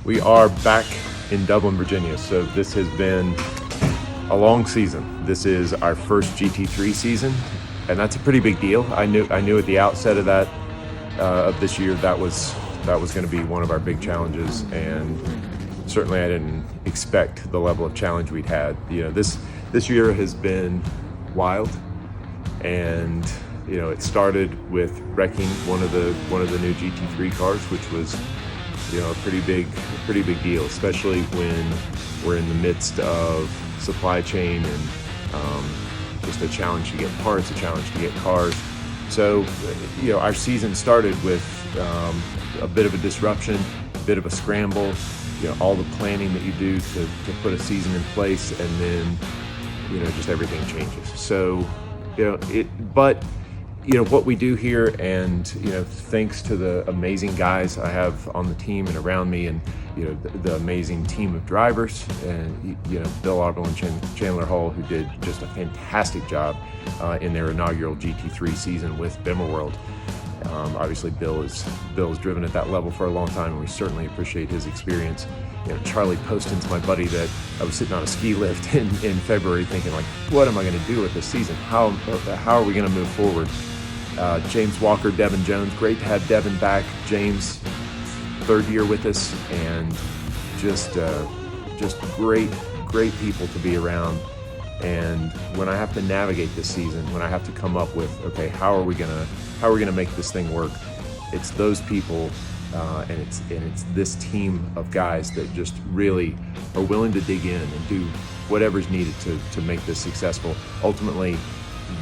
We are back in Dublin, Virginia. So this has been a long season. This is our first GT3 season, and that's a pretty big deal. I knew at the outset of that of this year that was going to be one of our big challenges, and certainly I didn't expect the level of challenge we'd had. You know, this year has been wild, and you know, it started with wrecking one of the new GT3 cars, which was, you know, a pretty big deal, especially when we're in the midst of supply chain and just a challenge to get parts, a challenge to get cars. So, you know, our season started with a bit of a disruption, a bit of a scramble, you know, all the planning that you do to put a season in place, and then, you know, just everything changes. So, you know, but you know what we do here, and you know, thanks to the amazing guys I have on the team and around me, and you know, the amazing team of drivers, and you know, Bill Arbel and Chandler Hull, who did just a fantastic job in their inaugural GT3 season with BimmerWorld. Obviously, Bill has driven at that level for a long time, and we certainly appreciate his experience. You know, Charlie Poston's my buddy that I was sitting on a ski lift in February thinking, like, what am I going to do with this season? How are we going to move forward? James Walker, Devin Jones, great to have Devin back. James, third year with us, and just great people to be around. And when I have to navigate this season, when I have to come up with, okay, how are we gonna make this thing work? It's those people, and it's this team of guys that just really are willing to dig in and do whatever's needed to make this successful. Ultimately,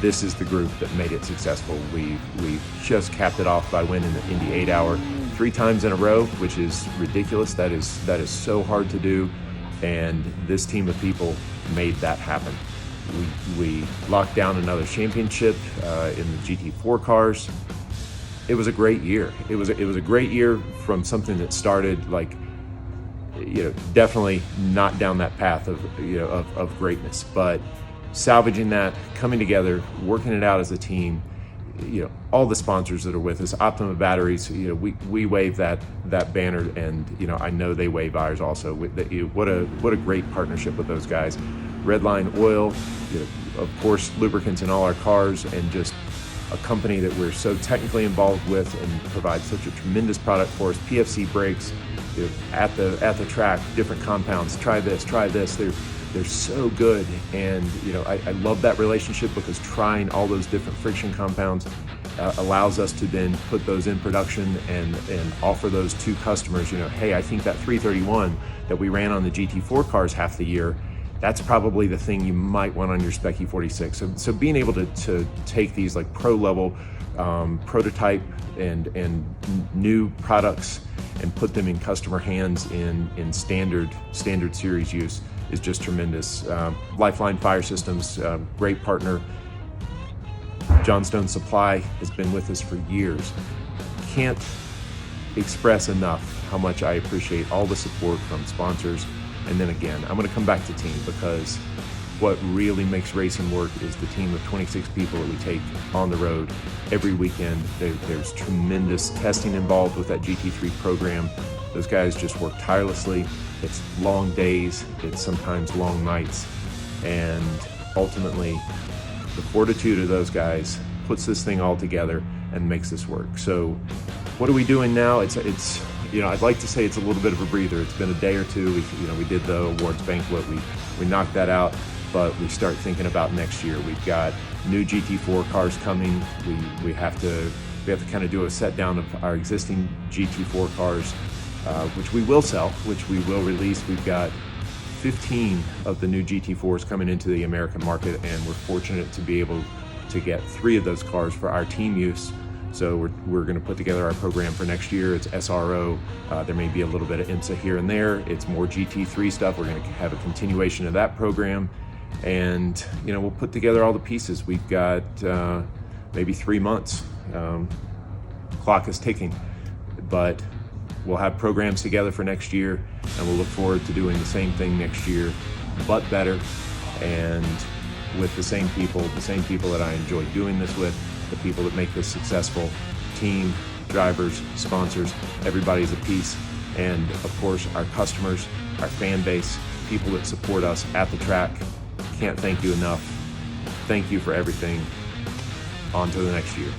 this is the group that made it successful. We just capped it off by winning the Indy 8-hour 3 times in a row, which is ridiculous. That is so hard to do, and this team of people made that happen. We locked down another championship in the GT4 cars. It was a great year. It was a great year from something that started, like, you know, definitely not down that path of, you know, of greatness, but salvaging that, coming together, working it out as a team. You know, all the sponsors that are with us, Optima Batteries, you know, we wave that banner, and you know, I know they wave ours also. What a great partnership with those guys. Redline Oil, you know, of course, lubricants in all our cars, and just a company that we're so technically involved with and provide such a tremendous product for us. PFC brakes, you know, at the track, different compounds. Try this. They're so good, and you know, I love that relationship, because trying all those different friction compounds allows us to then put those in production and offer those to customers. You know, hey, I think that 331 that we ran on the GT4 cars half the year, that's probably the thing you might want on your Spec E46. So being able to take these like pro level prototype and new products and put them in customer hands in standard series use is just tremendous. Lifeline Fire Systems, great partner. Johnstone Supply has been with us for years. Can't express enough how much I appreciate all the support from sponsors. And then again, I'm gonna come back to team, because what really makes racing work is the team of 26 people that we take on the road every weekend. There's tremendous testing involved with that GT3 program. Those guys just work tirelessly. It's long days, it's sometimes long nights, and ultimately the fortitude of those guys puts this thing all together and makes this work. So what are we doing now? It's you know, I'd like to say it's a little bit of a breather. It's been a day or two. We did the awards banquet, we knocked that out, but we start thinking about next year. We've got new GT4 cars coming. We have to kind of do a set down of our existing GT4 cars, which we will sell, which we will release. We've got 15 of the new GT4s coming into the American market, and we're fortunate to be able to get 3 of those cars for our team use. So we're going to put together our program for next year. It's SRO. There may be a little bit of IMSA here and there. It's more GT3 stuff. We're going to have a continuation of that program, and you know, we'll put together all the pieces. We've got maybe 3 months. Clock is ticking, but we'll have programs together for next year, and we'll look forward to doing the same thing next year, but better, and with the same people that I enjoy doing this with, the people that make this successful. Team, drivers, sponsors, everybody's a piece, and of course our customers, our fan base, people that support us at the track. Can't thank you enough. Thank you for everything. On to the next year.